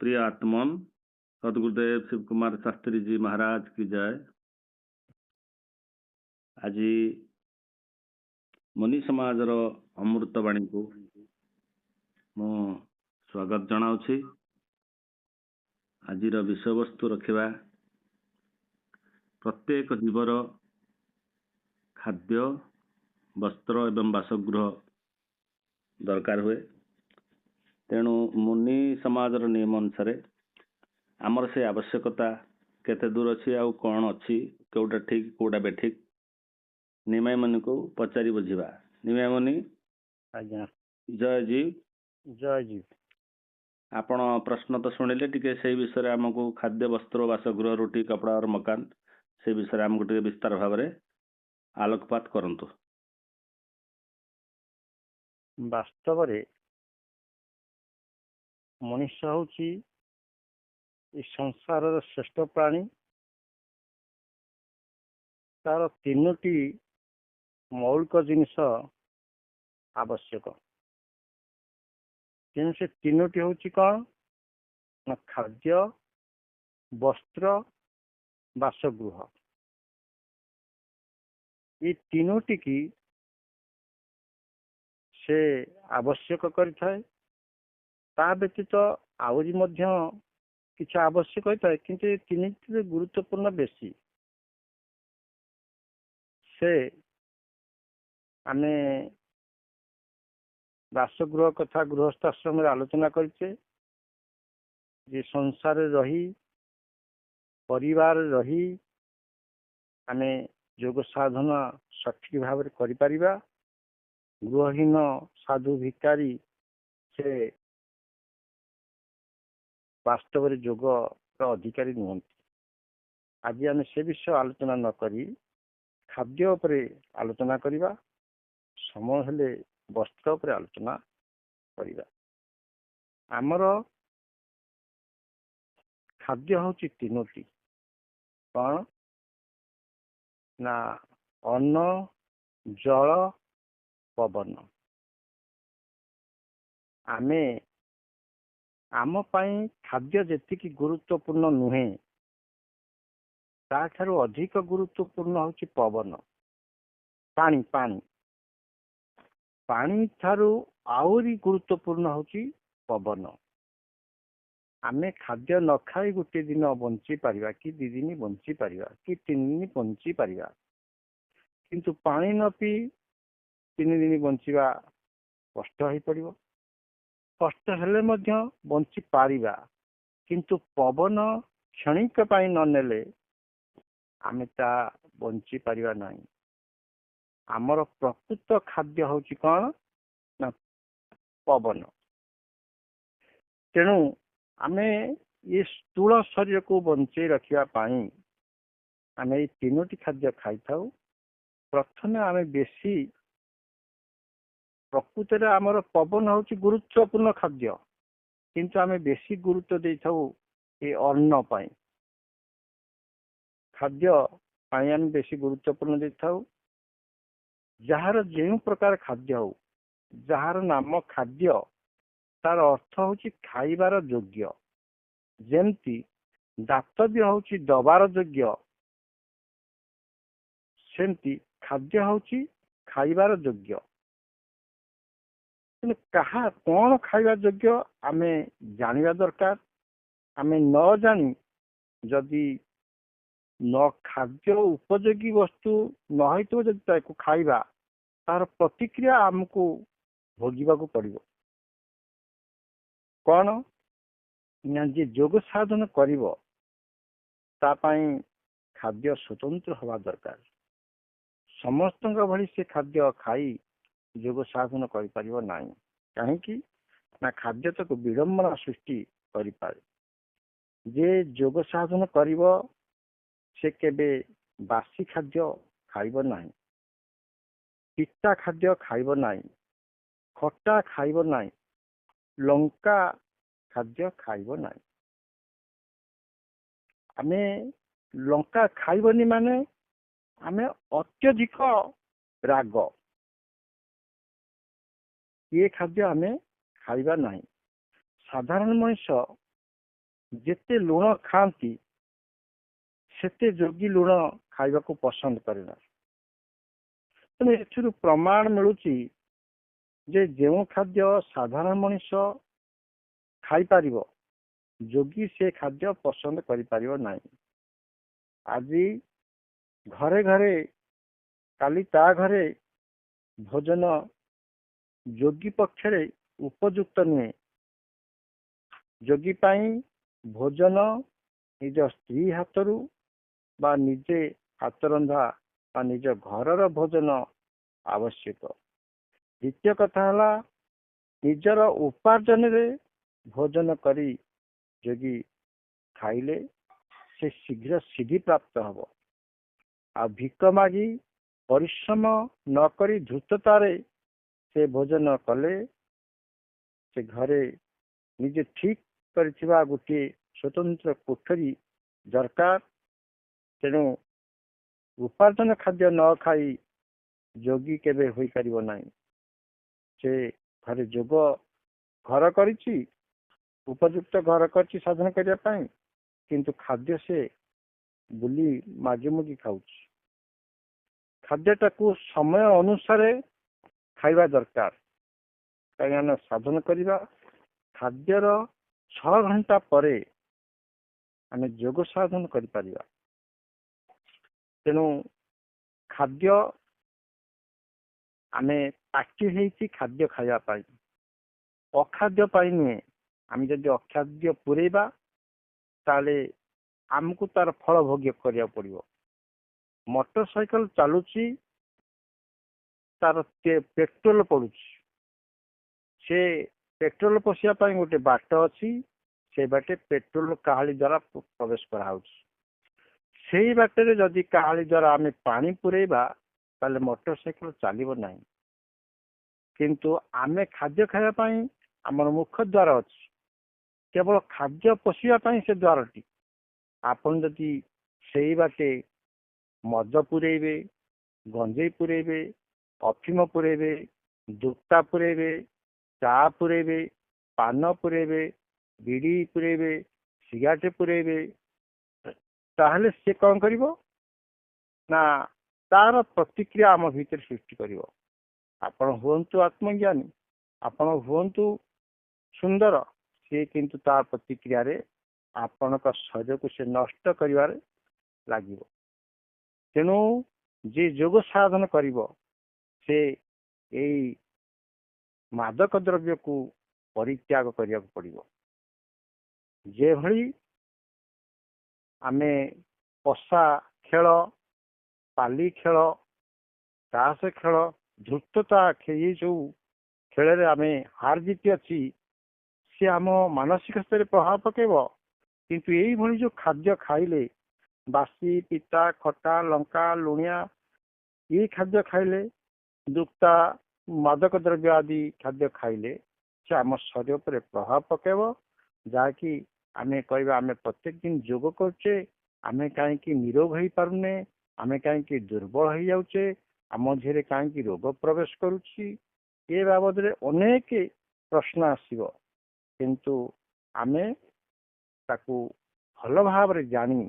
प्रिय आत्मन सदगुरुदेव शिव कुमार शास्त्री जी महाराज की जय। आज मुनि समाज अमृतवाणी को मु स्वागत जनाऊँगी। आज विषय वस्तु रखा प्रत्येक जीवर खाद्य वस्त्र एवं बासगृह दरकार हुए। तेणु मुनि समाज नियम अनुसार आमर से आवश्यकता केते दूर अच्छी आ कौन अच्छी कौटा ठीक कौटा बेठिक निमाय मुनि को पचारि बुझा। निमाय मुनि आज्ञा जय जी। जय जी। आपण प्रश्न तो शुणिले टिके से विषय आमको खाद्य वस्त्र बासगृह रोटी कपड़ा और मकान से विषय आमको टिके विस्तार भाव में आलोकपात करंतु। वास्तव रे मनुष्य होची संसार श्रेष्ठ प्राणी। तार तीनोटी मौलिक जिनिस आवश्यक। तेणु से तीनोटी होची कौन ना खाद्य वस्त्र बासगृह। ये तीनोटी की से आवश्यक करिथाए। ता व्यतीत आवरी मध्य किछ आवश्यक होता है, किंतु ये तीन गुरुत्वपूर्ण बेसी। से आमे बासगृह कथा गृहस्थ आश्रम आलोचना करछे। जे संसार रही परिवार रही आमे योग साधना सठिक भाव करि परिबा। गृहहीन साधु भिकारी से वास्तव में योग अधिकारी नुहति। आज आम से विषय आलोचना न करी खाद्य उपरे आलोचना करिबा। समय हेले वस्त्र उपरे आलोचना करिबा। आमर खाद्य होची तीनोटी कौन ना अन्न जल पवन। आमे आम पाई खाद्य जेतिकी गुरुत्वपूर्ण नुहे ताठारु अधिक गुरुत्वपूर्ण होची पवन पानी। पानी पानी थारु आउरी गुरुत्वपूर्ण होची पवन। आमे खाद्य न खाई गोटे दिन बंची पारिबा कि 2 दिन बंची पारिबा कि 3 दिन बंची पारिबा, किंतु पानी न पी 3 दिन बंचीबा कष्ट होई पड़िबो। कष्ट हेले मध्य बंची पारिबा, किंतु पवन क्षणिक पाई न नेले आमे ता बंची पारिबा नहीं। आमर प्रकृत खाद्य होची कौन ना पवन। तेणु आमे ये स्थूल शरीर को बंचे रखिया पाई आमे ये तीनोटी खाद्य खाई थाउ। प्रथमे आमे बेसी प्रकृत रे आमर पवन होची गुरुत्वपूर्ण खाद्य, किंतु आमे बेसी गुरुत्व दे थाउ ये अन्न पाई। खाद्य पाई आमे बेसी गुरुत्वपूर्ण दे थाउ। जहार जेउ प्रकार खाद्य हो, जहार नाम खाद्य तार अर्थ होची खाइबार योग्य। जेमती दातव्य होची दबार योग्य, सेमती खाद्य होची खाइबार योग्य। कहा कौन खाइबा योग्य आमे जानिबा दरकार। आमे न जानी जदि न खाद्य उपयोगी वस्तु न होइतो जदि ताको खाइबा तार प्रतिक्रिया आमको भोगिबा को पड़िबो। कौन ना जे योग साधन करिबो ता पाई खाद्य स्वतंत्र हवा दरकार। समस्त भली से खाद्य खाई योग साधन करि परिबो नाही। काहेकि ना खाद्य तक विडंबना सृष्टि करि पारे। जे योग साधन करिबो से केबे बासी खाद्य खाइबो नाही, पिता खाद्य खाइबो नाही, खट्टा खाइबो नाही, लंका खाद्य खाइबो नाही। आमे लंका खाइबनी माने आमे अत्यधिक राग ये खाद्य आमे खाइबा नाही। साधारण मनुष्य ଯେତେ ଲୁଣ ଖାଆନ୍ତି ସେତେ ଯୋଗୀ ଲୁଣ ଖାଇବାକୁ ପସନ୍ଦ କରେ ନା। ତେଣୁ ଏଥିରୁ ପ୍ରମାଣ ମିଳୁଛି ଯେ ଯେଉଁ ଖାଦ୍ୟ ସାଧାରଣ ମଣିଷ ଖାଇପାରିବ ଯୋଗୀ ସେ ଖାଦ୍ୟ ପସନ୍ଦ କରିପାରିବ ନାହିଁ। ଆଜି ଘରେ ଘରେ କାଲି ତା ଘରେ ଭୋଜନ ଯୋଗୀ ପକ୍ଷରେ ଉପଯୁକ୍ତ ନୁହେଁ। ଯୋଗୀ ପାଇଁ ଭୋଜନ ନିଜ ସ୍ତ୍ରୀ ହାତରୁ ବା ନିଜେ ହାତ ରନ୍ଧା ବା ନିଜ ଘରର ଭୋଜନ ଆବଶ୍ୟକ। ଦ୍ୱିତୀୟ କଥା ହେଲା ନିଜର ଉପାର୍ଜନରେ ଭୋଜନ କରି ଯୋଗୀ ଖାଇଲେ ସେ ଶୀଘ୍ର ସିଦ୍ଧି ପ୍ରାପ୍ତ ହବ। ଆଉ ଭିକ ମାଗି ପରିଶ୍ରମ ନ କରି ଧୃତତାରେ ସେ ଭୋଜନ କଲେ ସେ ଘରେ ନିଜେ ଠିକ କରିଥିବା ଗୋଟିଏ ସ୍ୱତନ୍ତ୍ର କୋଠରୀ ଦରକାର। ତେଣୁ ଉପାର୍ଜନ ଖାଦ୍ୟ ନ ଖାଇ ଯୋଗୀ କେବେ ହୋଇପାରିବ ନାହିଁ। ସେ ଘରେ ଯୋଗ ଘର କରିଛି, ଉପଯୁକ୍ତ ଘର କରିଛି ସାଧନ କରିବା ପାଇଁ, କିନ୍ତୁ ଖାଦ୍ୟ ସେ ବୁଲି ମାଗି ମୁଗି ଖାଉଛି। ଖାଦ୍ୟଟାକୁ ସମୟ ଅନୁସାରେ ଖାଇବା ଦରକାର। କାହିଁକି ଆମେ ସାଧନ କରିବା ଖାଦ୍ୟର 6 ଘଣ୍ଟା ପରେ ଆମେ ଯୋଗ ସାଧନ କରିପାରିବା। ତେଣୁ ଖାଦ୍ୟ ଆମେ ପାଟି ହେଇଛି ଖାଦ୍ୟ ଖାଇବା ପାଇଁ, ଅଖାଦ୍ୟ ପାଇଁ ନୁହେଁ। ଆମେ ଯଦି ଅଖାଦ୍ୟ ପୁରେଇବା ତାହେଲେ ଆମକୁ ତାର ଫଳ ଭୋଗ କରିବାକୁ ପଡିବ। ମୋଟର ସାଇକେଲ ଚାଲୁଛି, ତାର ପେଟ୍ରୋଲ ପଡୁଛି, ସେ ପେଟ୍ରୋଲ ପଶିବା ପାଇଁ ଗୋଟେ ବାଟ ଅଛି, ସେ ବାଟେ ପେଟ୍ରୋଲ କାହାଳି ଦ୍ୱାରା ପ୍ରବେଶ କରାହଉଛି। ସେଇ ବାଟରେ ଯଦି କାହାଳି ଦ୍ୱାରା ଆମେ ପାଣି ପୁରେଇବା ତାହେଲେ ମୋଟର ସାଇକେଲ ଚାଲିବ ନାହିଁ। କିନ୍ତୁ ଆମେ ଖାଦ୍ୟ ଖାଇବା ପାଇଁ ଆମର ମୁଖ୍ୟ ଦ୍ୱାର ଅଛି, କେବଳ ଖାଦ୍ୟ ପଶିବା ପାଇଁ ସେ ଦ୍ୱାରଟି। ଆପଣ ଯଦି ସେଇ ବାଟେ ମଦ ପୁରେଇବେ, ଗଞ୍ଜେଇ ପୁରେଇବେ, ଅଫିମ ପୁରେଇବେ, ଦୁକ୍ତା ପୁରେଇବେ, ଚା ପୁରେଇବେ, ପାନ ପୁରେଇବେ, ବିଡ଼ି ପୁରେଇବେ, ସିଗାରେଟ ପୁରେଇବେ, ତାହେଲେ ସେ କଣ କରିବ ନା ତାର ପ୍ରତିକ୍ରିୟା ଆମ ଭିତରେ ସୃଷ୍ଟି କରିବ। ଆପଣ ହୁଅନ୍ତୁ ଆତ୍ମଜ୍ଞାନୀ, ଆପଣ ହୁଅନ୍ତୁ ସୁନ୍ଦର, ସିଏ କିନ୍ତୁ ତା ପ୍ରତିକ୍ରିୟାରେ ଆପଣଙ୍କ ଶରୀରକୁ ସେ ନଷ୍ଟ କରିବାରେ ଲାଗିବ। ତେଣୁ ଯିଏ ଯୋଗ ସାଧନ କରିବ ସେ ଏଇ ମାଦକ ଦ୍ରବ୍ୟକୁ ପରିତ୍ୟାଗ କରିବାକୁ ପଡିବ। ଯେଭଳି ଆମେ ପଶା ଖେଳ, ପାଲି ଖେଳ, ତାସ ଖେଳ, ଧୃତତା ଏଇ ସବୁ ଖେଳରେ ଆମେ ହାର ଜିତି ଅଛି, ସେ ଆମ ମାନସିକ ସ୍ତରରେ ପ୍ରଭାବ ପକେଇବ। କିନ୍ତୁ ଏଇଭଳି ଯୋଉ ଖାଦ୍ୟ ଖାଇଲେ ବାସି, ପିତା, ଖଟା, ଲଙ୍କା, ଲୁଣିଆ, ଏଇ ଖାଦ୍ୟ ଖାଇଲେ, ଦୁକ୍ତା, ମାଦକ ଦ୍ରବ୍ୟ ଆଦି ଖାଦ୍ୟ ଖାଇଲେ ସେ ଆମ ଶରୀର ଉପରେ ପ୍ରଭାବ ପକେଇବ। ଯାହାକି ଆମେ କହିବା ଆମେ ପ୍ରତ୍ୟେକ ଦିନ ଯୋଗ କରୁଛେ, ଆମେ କାହିଁକି ନିରୋଗ ହେଇପାରୁନେ, ଆମେ କାହିଁକି ଦୁର୍ବଳ ହେଇଯାଉଛେ, ଆମ ଦେହରେ କାହିଁକି ରୋଗ ପ୍ରବେଶ କରୁଛି, ଏ ବାବଦରେ ଅନେକ ପ୍ରଶ୍ନ ଆସିବ। କିନ୍ତୁ ଆମେ ତାକୁ ଭଲ ଭାବରେ ଜାଣି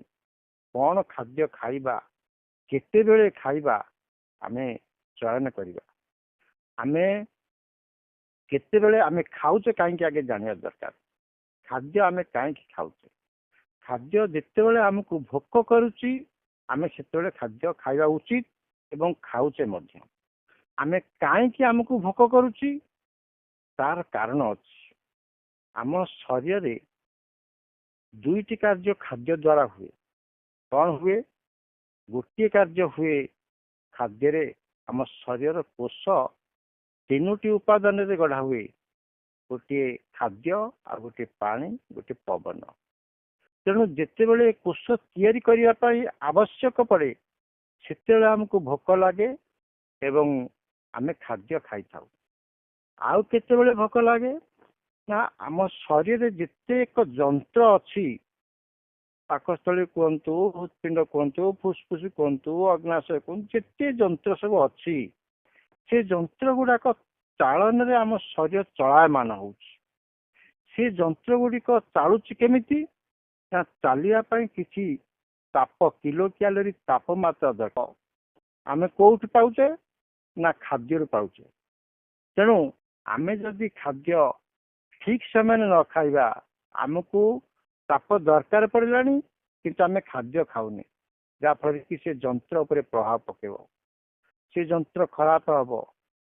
କଣ ଖାଦ୍ୟ ଖାଇବା, କେତେବେଳେ ଖାଇବା ଆମେ ଚୟନ କରିବା। ଆମେ କେତେବେଳେ ଆମେ ଖାଉଛେ କାହିଁକି ଆଗେ ଜାଣିବା ଦରକାର। ଖାଦ୍ୟ ଆମେ କାହିଁକି ଖାଉଛେ? ଖାଦ୍ୟ ଯେତେବେଳେ ଆମକୁ ଭୋକ କରୁଛି ଆମେ ସେତେବେଳେ ଖାଦ୍ୟ ଖାଇବା ଉଚିତ ଏବଂ ଖାଉଛେ ମଧ୍ୟ। ଆମେ କାହିଁକି ଆମକୁ ଭୋକ କରୁଛି ତାର କାରଣ ଅଛି। ଆମ ଶରୀରରେ 2ଟି କାର୍ଯ୍ୟ ଖାଦ୍ୟ ଦ୍ୱାରା ହୁଏ। କଣ ହୁଏ? ଗୋଟିଏ କାର୍ଯ୍ୟ ହୁଏ ଖାଦ୍ୟରେ ଆମ ଶରୀରର କୋଷ 3ଟି ଉପାଦାନରେ ଗଢା ହୁଏ। ଗୋଟିଏ ଖାଦ୍ୟ, ଆଉ ଗୋଟିଏ ପାଣି, ଗୋଟିଏ ପବନ। ତେଣୁ ଯେତେବେଳେ କୋଷ ତିଆରି କରିବା ପାଇଁ ଆବଶ୍ୟକ ପଡେ ସେତେବେଳେ ଆମକୁ ଭୋକ ଲାଗେ ଏବଂ ଆମେ ଖାଦ୍ୟ ଖାଇଥାଉ। ଆଉ କେତେବେଳେ ଭୋକ ଲାଗେ ନା ଆମ ଶରୀରରେ ଯେତେକ ଯନ୍ତ୍ର ଅଛି, ପାକସ୍ଥଳୀ କୁହନ୍ତୁ, ହୃତ୍ପିଣ୍ଡ କୁହନ୍ତୁ, ଫୁସଫୁସ କୁହନ୍ତୁ, ଅଗ୍ନାଶୟ କୁହନ୍ତୁ, ଯେତେ ଯନ୍ତ୍ର ସବୁ ଅଛି ସେ ଯନ୍ତ୍ର ଗୁଡାକ ଚାଳନରେ ଆମ ଶରୀର ଚଳାୟମାନ ହଉଛି। ସେ ଯନ୍ତ୍ର ଗୁଡିକ ଚାଳୁଛି କେମିତି ନା ଚାଲିବା ପାଇଁ କିଛି ତାପ କିଲୋ କ୍ୟାଲୋରୀ ତାପମାତ୍ରା ଦରକାର। ଆମେ କୋଉଠୁ ପାଉଛେ? ନା ଖାଦ୍ୟରୁ ପାଉଛେ। ତେଣୁ ଆମେ ଯଦି ଖାଦ୍ୟ ଠିକ ସମୟରେ ନ ଖାଇବା, ଆମକୁ ତାପ ଦରକାର ପଡ଼ିଲାଣି କିନ୍ତୁ ଆମେ ଖାଦ୍ୟ ଖାଉନି, ଯାହାଫଳରେ କି ସେ ଯନ୍ତ୍ର ଉପରେ ପ୍ରଭାବ ପକେଇବ। ସେ ଯନ୍ତ୍ର ଖରାପ ହବ।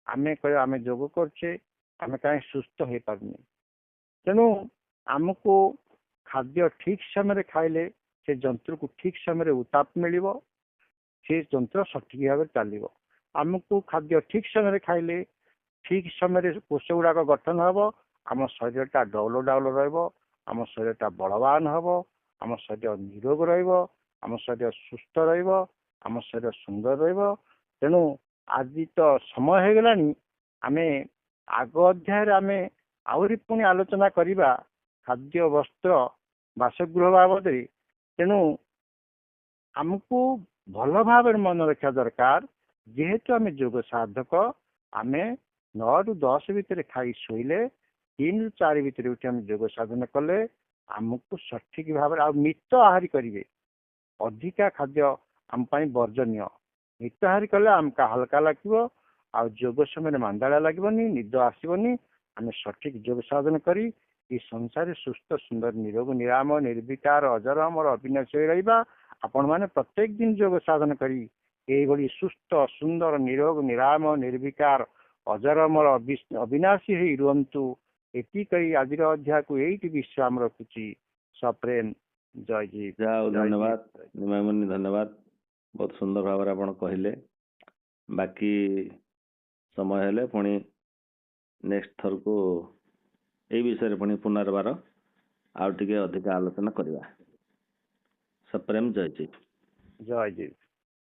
ଆମେ କହିବା ଆମେ ଯୋଗ କରୁଛେ, ଆମେ କାହିଁ ସୁସ୍ଥ ହେଇପାରୁନି। ତେଣୁ ଆମକୁ ଖାଦ୍ୟ ଠିକ ସମୟରେ ଖାଇଲେ ସେ ଯନ୍ତ୍ରକୁ ଠିକ ସମୟରେ ଉତ୍ତାପ ମିଳିବ, ସେ ଯନ୍ତ୍ର ସଠିକ ଭାବରେ ଚାଲିବ। ଆମକୁ ଖାଦ୍ୟ ଠିକ ସମୟରେ ଖାଇଲେ ଠିକ ସମୟରେ କୋଷ ଗୁଡାକ ଗଠନ ହବ, ଆମ ଶରୀରଟା ଡଉଲ ଡାଉଲ ରହିବ, ଆମ ଶରୀରଟା ବଳବାନ ହବ, ଆମ ଶରୀର ନିରୋଗ ରହିବ, ଆମ ଶରୀର ସୁସ୍ଥ ରହିବ, ଆମ ଶରୀର ସୁନ୍ଦର ରହିବ। ତେଣୁ ଆଜି ତ ସମୟ ହେଇଗଲାଣି, ଆମେ ଆଗ ଅଧ୍ୟାୟରେ ଆମେ ଆହୁରି ପୁଣି ଆଲୋଚନା କରିବା ଖାଦ୍ୟ, ବସ୍ତ୍ର, ବାସଗୃହ ବାବଦରେ। ତେଣୁ ଆମକୁ ଭଲ ଭାବରେ ମନେ ରଖିବା ଦରକାର, ଯେହେତୁ ଆମେ ଯୋଗ ସାଧକ, ଆମେ 9 ରୁ 10 ଭିତରେ ଖାଇ ଶୋଇଲେ, 3 ରୁ 4 ଭିତରେ ଉଠି ଆମେ ଯୋଗ ସାଧନ କଲେ ଆମକୁ ସଠିକ ଭାବରେ, ଆଉ ମିତ ଆହାରି କରିବେ। ଅଧିକା ଖାଦ୍ୟ ଆମ ପାଇଁ ବର୍ଜନୀୟ। ମିତ ଆହାରି କଲେ ଆମକୁ ହାଲକା ଲାଗିବ, ଆଉ ଯୋଗ ସମୟରେ ମାନ୍ଦାଳିଆ ଲାଗିବନି, ନିଦ ଆସିବନି। ଆମେ ସଠିକ ଯୋଗ ସାଧନ କରି ଏ ସଂସାରରେ ସୁସ୍ଥ ସୁନ୍ଦର ନିରୋଗ ନିରାମ ନିର୍ବିକାର ଅଜର ଅମର ଅବିନାଶୀ ହୋଇ ରହିବା। ଆପଣମାନେ ପ୍ରତ୍ୟେକ ଦିନ ଯୋଗ ସାଧନ କରି ଏଇଭଳି ସୁସ୍ଥ ସୁନ୍ଦର ନିରୋଗ ନିରାମ ନିର୍ବିକାର ଅଜର ଅମର ଅବିନାଶୀ ହୋଇ ରୁହନ୍ତୁ। ଏତିକି କହି ଆଜିର ଅଧ୍ୟାୟକୁ ଏଇଠି ବିଶ୍ରାମ ରଖୁଛି। ସପ୍ରେମ ଜୟ ଜୀ। ଯାହା ହଉ, ଧନ୍ୟବାଦ ନିମାଇ ମୁନି, ଧନ୍ୟବାଦ। ବହୁତ ସୁନ୍ଦର ଭାବରେ ଆପଣ କହିଲେ। ବାକି ସମୟ ହେଲେ ପୁଣି ନେକ୍ସଟ ଥରକୁ ଏଇ ବିଷୟରେ ପୁଣି ପୁନର୍ବାର ଆଉ ଟିକେ ଅଧିକ ଆଲୋଚନା କରିବା। ସପ୍ରେମ ଜୟ ଜୀ। ଜୟ ଜୀ।